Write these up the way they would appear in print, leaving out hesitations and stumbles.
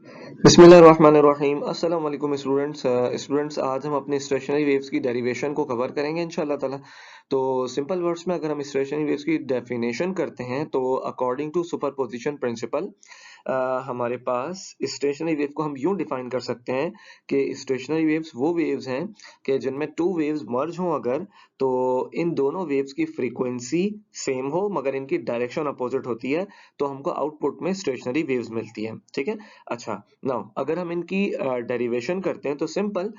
बिस्मिल्लाहिर्रहमानिर्रहीम अस्सलाम वालेकुम स्टूडेंट्स आज हम अपने स्टेशनरी वेव्स की डेरिवेशन को कवर करेंगे इंशाल्लाह ताला। तो सिंपल वर्ड्स में अगर हम स्टेशनरी वेव्स की डेफिनेशन करते हैं तो अकॉर्डिंग टू सुपरपोजिशन प्रिंसिपल हमारे पास स्टेशनरी वेव को हम यूं डिफाइन कर सकते हैं कि स्टेशनरी वेव्स वो वेव्स हैं कि जिनमें टू वेव्स मर्ज हों अगर, तो इन दोनों वेव्स की फ्रीक्वेंसी सेम हो मगर इनकी डायरेक्शन अपोजिट होती है, तो हमको आउटपुट में स्टेशनरी वेव्स मिलती है। ठीक है। अच्छा, नाउ अगर हम इनकी डेरिवेशन करते हैं तो सिंपल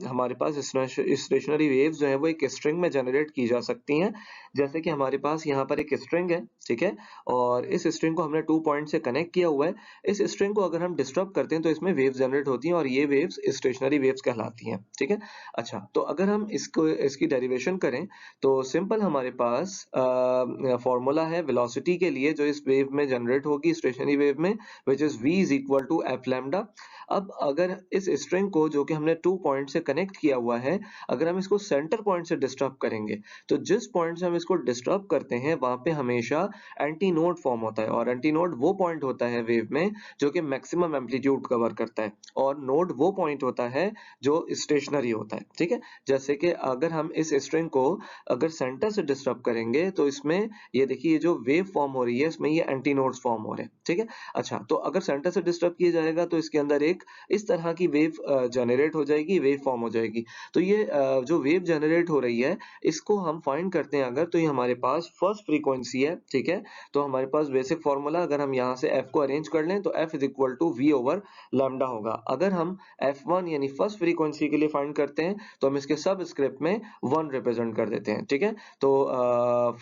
हमारे पास स्टेशनरी वेव्स जो है वो एक स्ट्रिंग में जनरेट की जा सकती हैं। जैसे कि हमारे पास यहाँ पर एक स्ट्रिंग है, ठीक है, और इस स्ट्रिंग को हमने 2 पॉइंट से कनेक्ट किया हुआ है। इस स्ट्रिंग को अगर हम डिस्टर्ब करते हैं तो इसमें वेव्स जनरेट होती हैं और ये वेव्स स्टेशनरी वेव्स कहलाती हैं। ठीक है। अच्छा, तो अगर हम इसको इसकी डेरिवेशन करें तो सिंपल हमारे पास फॉर्मूला है वेलोसिटी के लिए जो इस वेव में जनरेट होगी स्टेशनरी वेव में, which is v is equal to f lambda। अब अगर इस स्ट्रिंग को जो कि हमने 2 पॉइंट से कनेक्ट किया हुआ है, अगर हम इसको सेंटर पॉइंट से डिस्टर्ब करेंगे तो जिस पॉइंट से हम इसको डिस्टर्ब करते हैं वहां पे हमेशा एंटी नोड फॉर्म होता है, और एंटी नोड वो पॉइंट होता है वेव में जो कि मैक्सिमम एम्पलीट्यूड कवर करता है, और नोड वो पॉइंट होता है जो स्टेशनरी होता है। ठीक है। जैसे कि अगर हम इस स्ट्रिंग को अगर सेंटर से डिस्टर्ब करेंगे तो इसमें ये देखिए, ये जो वेव फॉर्म हो रही है इसमें ये एंटी नोड्स फॉर्म हो रहे हैं। ठीक है। अच्छा, तो अगर सेंटर से डिस्टर्ब किया जाएगा तो इसके अंदर एक इस तरह की वेव जनरेट हो जाएगी, वेव फॉर्म हो जाएगी। तो ये जो वेव जनरेट हो रही है इसको हम फाइंड करते हैं अगर, तो ये हमारे पास फर्स्ट फ्रीक्वेंसी है। ठीक है। तो हमारे पास बेसिक फॉर्मूला अगर हम यहाँ से f को अरेंज कर लें तो f is equal to V over lambda होगा। अगर हम f1 यानी फर्स्ट फ्रीक्वेंसी के लिए फाइंड करते हैं तो हम इसके सब स्क्रिप्ट में 1 रिप्रेजेंट कर देते हैं। ठीक है। तो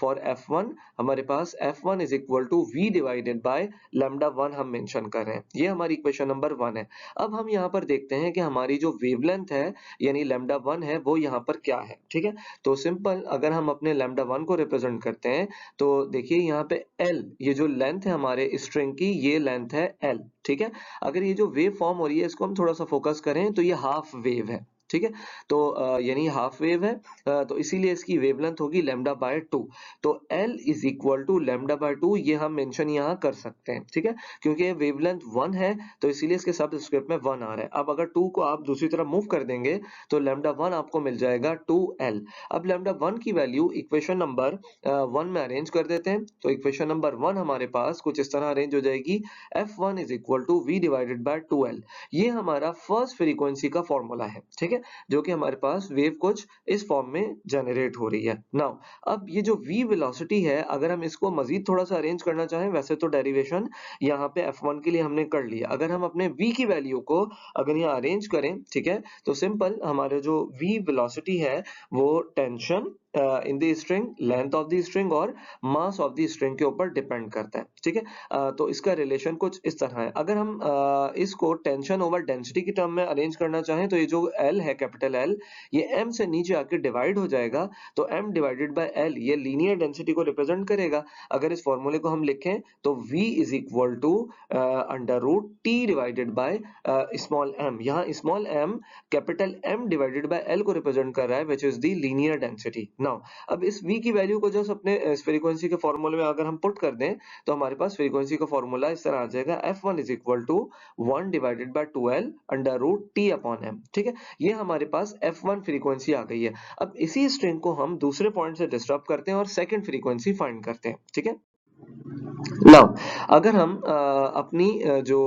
फॉर f1 हमारे पास f1 is equal to v divided by lambda 1 हम मेंशन कर रहे हैं। ये हमारी इक्वेशन नंबर 1 है। अब हम यहाँ पर देखते हैं कि हमारी जो वेवलेंथ है यानी लैम्डा 1 है वो यहाँ पर क्या है। ठीक है। तो सिंपल अगर हम अपने लैम्डा 1 को रिप्रेजेंट करते हैं तो देखिए यहाँ पे l, ये जो लेंथ है हमारे स्ट्रिंग की, ये लेंथ है l। ठीक है। अगर ये जो वेव फॉर्म हो रही है इसको हम थोड़ा सा फोकस करें तो ये हाफ वेव है। ठीक है। तो यानी हाफ वेव है, तो इसीलिए इसकी वेवलेंथ होगी लैम्डा बाय 2। तो L is equal to lambda by 2, ये हम मेंशन यहाँ कर सकते हैं। ठीक है। क्योंकि ये वेवलेंथ 1 है तो इसीलिए इसके सब स्क्रिप्ट में 1 आ रहा है। अब अगर 2 को आप दूसरी तरफ मूव कर देंगे तो लैम्डा 1 आपको मिल जाएगा 2L। अब लैम्डा 1 की वैल्यू इक्वेशन नंबर 1 में अरेंज कर देते हैं। तो इक्वेशन नंबर 1 हमारे पास कुछ इस तरह अरेंज हो जाएगी, F1 is equal to V divided by 2L। ये हमारा फर्स्ट फ्रीक्वेंसी का फॉर्मूला है। ठीक है। जो कि हमारे पास वेव कुछ इस फॉर्म में जनरेट हो रही है। नाउ अब ये जो v वेलोसिटी है अगर हम इसको मजीद थोड़ा सा अरेंज करना चाहें, वैसे तो डेरिवेशन यहाँ पे f1 के लिए हमने कर लिया, अगर हम अपने v की वैल्यू को अगर यहाँ अरेंज करें, ठीक है, तो सिंपल हमारे जो v वेलोसिटी है वो tension in the string, length of the string और मास ऑफ द स्ट्रिंग के ऊपर डिपेंड करता है। ठीक है। तो इसका रिलेशन कुछ इस तरह है। अगर हम इसको टेंशन ओवर डेंसिटी की टर्म में अरेंज करना चाहें तो ये जो L है, कैपिटल L, ये m से नीचे आके डिवाइड हो जाएगा, तो m डिवाइडेड बाय L ये लीनियर डेंसिटी को रिप्रेजेंट करेगा। अगर इस फॉर्मूले को हम लिखें तो v is equal to under root t divided by small m। यहाँ small m capital M divided by L को रिप्रेजेंट कर रहा है, which is the linear density. Now अब इस v की वैल्यू को जस्ट अपने इस फ्रीक्वेंसी के फॉर्मूले में अगर हम पुट कर दें तो हमारे पास फ्रीक्वेंसी का फॉर्मूला इस तरह आ जाएगा, f1 is equal to 1 divided by 2L under root t upon m। ठीक है। ये हमारे पास f1 फ्रीक्वेंसी आ गई है। अब इसी स्ट्रिंग को हम दूसरे पॉइंट से डिस्टर्ब करते हैं और सेकंड फ्रीक्वेंसी फाइंड करते हैं। ठीक है। नाउ अगर हम अपनी जो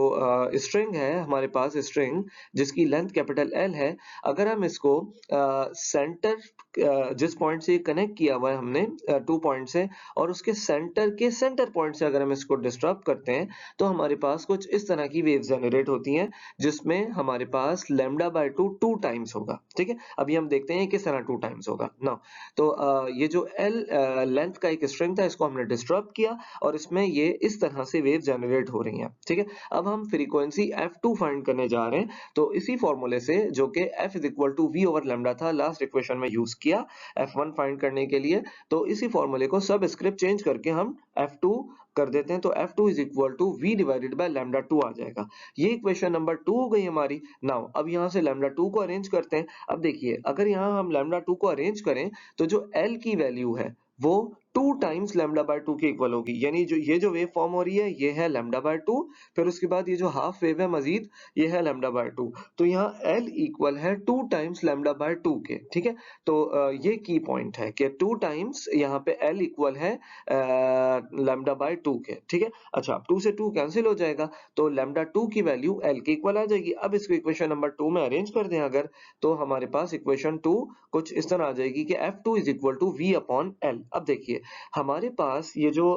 स्ट्रिंग है, हमारे पास स्ट्रिंग जिसकी लेंथ कैपिटल L है, अगर हम इसको सेंटर जिस पॉइंट से कनेक्ट किया हुआ है हमने 2 पॉइंट से, और उसके सेंटर के सेंटर पॉइंट से अगर हम इसको डिस्टर्ब करते हैं तो हमारे पास कुछ इस तरह की वेव जनरेट होती हैं जिसमें हमारे पास लैम्डा बाय 2 2 टाइम्स होगा। ठीक है। अभी हम देखते हैं किस तरह 2 टाइम्स होगा। नाउ तो ये जो L लेंथ का एक स्ट्रिंग था इसको हमने डिस्टर्ब किया और इसमें ये इस तरह से वेव जनरेट हो रही हैं। ठीक है। अब हम फ्रीक्वेंसी f2 फाइंड करने जा रहे हैं, तो इसी फॉर्मूले से जो कि f is equal to v over lambda था, लास्ट इक्वेशन में यूज किया f1 फाइंड करने के लिए, तो इसी फॉर्मूले को सब स्क्रिप्ट चेंज करके हम f2 कर देते हैं, तो f2 is equal to v divided by lambda 2 आ जाएगा। ये इक्वेशन नंबर 2 हो गई हमारी। नाउ अब यहाँ से लैम्डा 2 को अरेंज करते हैं। अब देखिए, अगर यहाँ हम लैम्डा 2 को अरेंज करें तो जो L की वैल्यू है वो 2 टाइम्स लैम्डा बाय 2 के इक्वल होगी। यानी जो वेव फॉर्म हो रही है ये है लैम्डा बाय 2, फिर उसके बाद ये जो हाफ वेव है मजीद ये है लैम्डा बाय 2। तो यहाँ L इक्वल है 2 टाइम्स लैम्डा बाय 2 के, ठीक है। तो ये की पॉइंट है कि 2 टाइम्स यहाँ पे L इक्वल है लैम्डा बाय 2 के, ठीक है। अच्छा, 2 से 2 कैंसिल हो जाएगा तो लैम्डा 2 की वैल्यू L के इक्वल आ जाएगी। अब इसको इक्वेशन नंबर 2 में अरेंज कर दें अगर, तो हमारे पास इक्वेशन 2 कुछ इस तरह आ जाएगी कि F2 is equal to V upon L। अब देखिए हमारे पास ये जो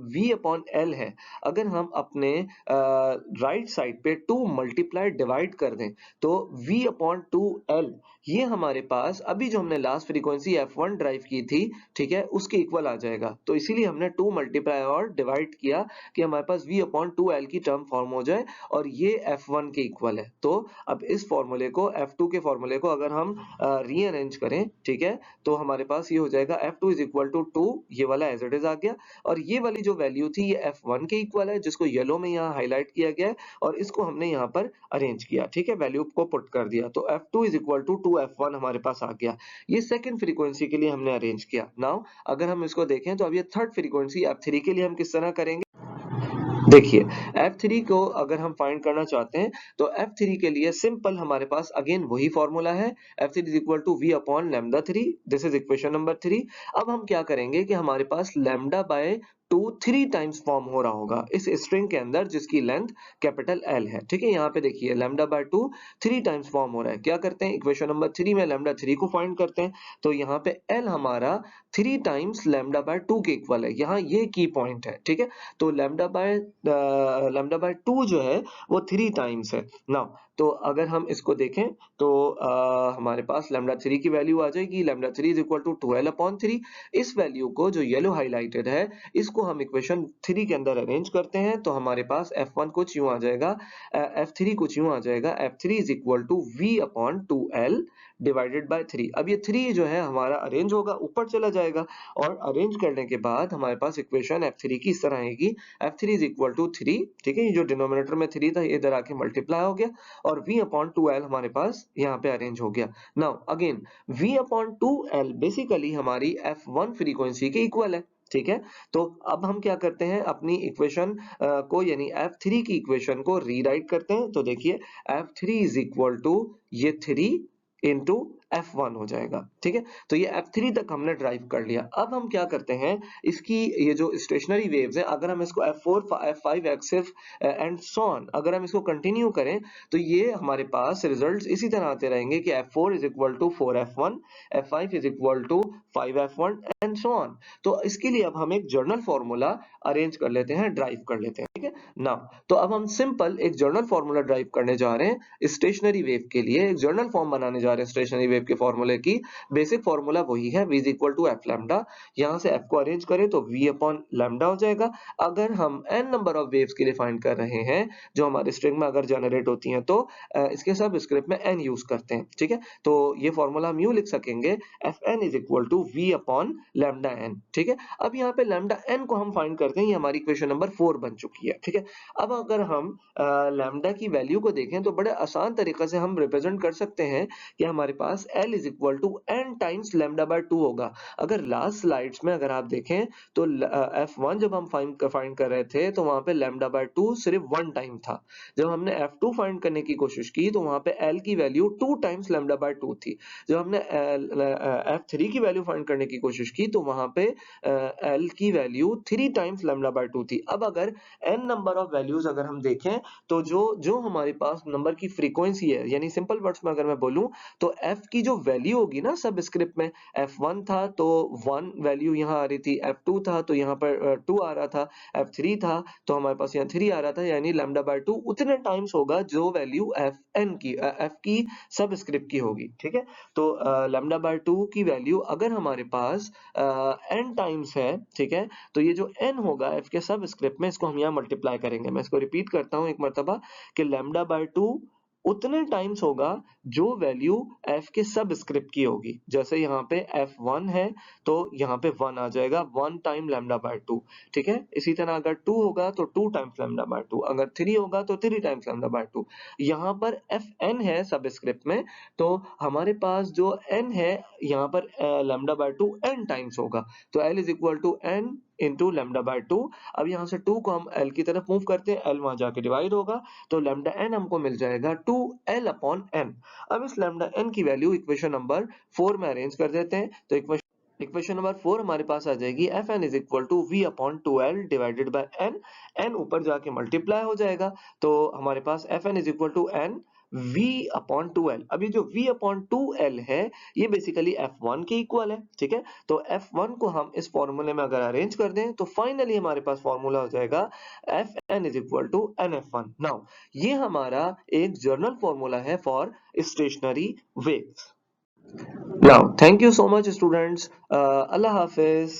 V अपॉन L है, अगर हम अपने राइट साइड पे 2 मल्टीप्लाई डिवाइड कर दें तो V अपॉन 2L ये हमारे पास अभी जो हमने लास्ट फ्रीक्वेंसी F1 ड्राइव की थी, ठीक है, उसके इक्वल आ जाएगा। तो इसीलिए हमने 2 मल्टीप्लाई और डिवाइड किया कि हमारे पास V अपॉन 2L की टर्म फॉर्म हो जाए और ये F1 के इक्वल है। तो अब इस फॉर्मूले को F2 के फॉर्मूले को अगर हम रीअरेंज करें, ठीक है, तो हमारे पास ये हो जाएगा F2 इज इक्वल टू 2, ये वाला एज इट इज आ गया, और ये वाली जो वैल्यू थी ये F1 के इक्वल है जिसको येलो में यहाँ हाईलाइट किया गया है और इसको हमने यहाँ पर अरेंज किया, ठीक है, वैल्यू को पुट कर दिया। तो F2 is equal to 2F1 हमारे पास आ गया। ये सेकंड फ्रीक्वेंसी के लिए हमने अरेंज किया। नाउ अगर हम इसको देखें तो अब ये थर्ड फ्रीक्वेंसी F3 के लिए हम किस तरह करेंगे। देखिए F3 को अगर हम फाइंड करना चाहते हैं तो F3 के लिए सिंपल हमारे पास अगेन वही फॉर्मूला है, F3 is equal to V upon lambda 3। This is equation number 3। अब हम क्या करेंगे कि हमारे पास लैम्डा बाय 2 3 टाइम्स फॉर्म हो रहा होगा इस स्ट्रिंग के अंदर जिसकी लेंथ कैपिटल L है, ठीक है। यहाँ पे देखिए लैम्डा बाय 2 3 टाइम्स फॉर्म हो रहा है। क्या करते हैं, इक्वेशन नंबर 3 में लैम्डा 3 को फाइंड करते हैं। तो यहाँ पे L हमारा 3 टाइम्स लैम्डा बाय 2 के इक्वल है। यहाँ ये की पॉइंट है, ठीक है। तो लैम्डा बाय 2 जो है वो 3 टाइम्स है ना। तो अगर हम इसको देखें तो हमारे पास लैम्डा 3 की वैल्यू आ जाएगी, lambda 3 is equal to 12 upon 3। इस वैल्यू को जो येलो हाईलाइटेड है इसको हम इक्वेशन 3 के अंदर अरेंज करते हैं तो हमारे पास F1 कुछ यूं आ जाएगा, F3 कुछ यूं आ जाएगा, F3 is equal to V upon 2L divided by 3। अब ये 3 जो है हमारा अरेंज होगा, ऊपर चला जाएगा और अरेंज करने के बाद हमारे पास इक्वेशन F3 की इस तरह आएगी, F3 इज इक्वल टू 3, ठीक है। ये जो डिनोमिनेटर में 3 था ये इधर आके मल्टीप्लाई हो गया और V अपॉन 2L हमारे पास यहाँ पे अरेंज हो गया। Now again V upon 2L basically हमारी F1 फ्रीक्वेंसी के इक्वल है, ठीक है। तो अब हम क्या करते हैं, अपनी इक्वेशन को यानी F3 की इक्वेशन को रीराइट करते हैं। तो देखिए F3 इज इक्वल टू ये 3 इंटू F1 हो जाएगा, ठीक है। तो ये F3 तक हमने ड्राइव कर लिया। अब हम क्या करते हैं, इसकी ये जो स्टेशनरी वेव्स हैं अगर हम इसको F4 F5 F6 and so on अगर हम इसको कंटिन्यू करें तो ये हमारे पास रिजल्ट्स इसी तरह आते रहेंगे कि F4 is equal to 4F1, F5 is equal to 5F1 and so on. तो इसके लिए अब हम एक जर्नल फॉर्मूला अरेंज कर लेते हैं, ड्राइव कर लेते हैं, ठीक है ना। तो अब हम सिंपल एक जर्नल फॉर्मूला ड्राइव करने जा रहे हैं स्टेशनरी वेव के लिए, एक जर्नल फॉर्म बनाने जा रहे हैं स्टेशनरी वेव के फॉर्मूले की। बेसिक फॉर्मूला वही है, v is equal to F lambda. यहाँ से f को अरेंज करें तो v अपॉन लैम्डा हो जाएगा। अगर हम n नंबर ऑफ वेव्स के लिए फाइंड कर रहे हैं जो हमारे स्ट्रिंग में अगर जनरेट होती हैं तो इसके सब स्क्रिप्ट में n यूज करते हैं, ठीक है। तो ये फॉर्मूला हम यूं लिख सकेंगे, fn is equal to v upon lambda n, ठीक है। अब यहाँ पे लैम्डा n को हम फाइंड करते हैं, ये हमारी इक्वेशन नंबर 4 बन चुकी है, ठीक है। अब अगर हम लैम्डा की वैल्यू को देखें तो बड़े आसान तरीके से हम रिप्रेजेंट कर सकते हैं कि हमारे पास L is equal to n times lambda by 2 होगा। अगर लास्ट स्लाइड्स में अगर आप देखें तो F1 जब हम फाइंड कर रहे थे तो वहां पे लैम्डा बाय 2 सिर्फ 1 टाइम था। जब हमने F2 फाइंड करने की कोशिश की तो वहां पे L की वैल्यू 2 टाइम्स लैम्डा बाय 2 थी। जब हमने F3 की वैल्यू फाइंड करने की कोशिश की तो वहां पे L की वैल्यू 3 टाइम्स लैम्डा बाय 2 थी। अब अगर n नंबर ऑफ वैल्यूज अगर हम देखें तो जो जो हमारे पास नंबर की फ्रीक्वेंसी है, यानी सिंपल वर्ड्स में अगर मैं बोलूं तो f की जो वैल्यू होगी ना सब स्क्रिप्ट में, f1 था तो 1 वैल्यू यहाँ आ रही थी, f2 था तो यहाँ पर 2 आ रहा था, f3 था तो हमारे पास यहाँ 3 आ रहा था, यानी लैम्डा बाय 2 उतने टाइम्स होगा जो वैल्यू f की सब स्क्रिप्ट की होगी, ठीक है। तो लैम्डा बाय 2 की वैल्यू अगर हमारे पास n टाइम्स है, ठीक है, तो ये जो n होगा f के सब स्क्रिप्ट में इसको हम यहाँ मल्टीप्लाई करेंगे। मैं इसको रिपीट करता हूँ एक मरतबा कि लैम्डा बाय 2 उतने टाइम्स होगा जो वैल्यू f के सबस्क्रिप्ट की होगी। जैसे यहाँ पे f1 है तो यहाँ पे 1 आ जाएगा 1 टाइम लैम्डा बाय 2, ठीक है। इसी तरह अगर 2 होगा तो 2 टाइम्स लैम्डा बाय 2, अगर 3 होगा तो 3 टाइम्स लैम्डा बाय 2। यहाँ पर fn है सबस्क्रिप्ट में, तो हमारे पास जो n है यहाँ पर लैम्डा बाय 2 n टाइम्स होगा, तो l is equal to n into lambda by 2। अब यहाँ से 2 को हम l की तरफ मूव करते हैं, l वहां जाके डिवाइड होगा, तो लैम्डा n हमको मिल जाएगा 2l अपॉन n। अब इस लैम्डा n की वैल्यू इक्वेशन नंबर 4 में अरेंज कर देते हैं, तो इक्वेशन नंबर 4 हमारे पास आ जाएगी Fn is equal to v upon 2l divided by n। n ऊपर जाके मल्टीप्लाई हो जाएगा, तो हमारे पास Fn is equal to n v upon 2l। अब ये जो v अपॉन 2l है ये बेसिकली f1 के इक्वल है, ठीक है। तो f1 को हम इस फॉर्मूले में अगर अरेंज कर दें तो फाइनली हमारे पास फॉर्मूला हो जाएगा Fn is equal to nf1। Now ये हमारा एक जर्नल फॉर्मूला है for stationary waves. Now, thank you so much, students. Allah Hafiz.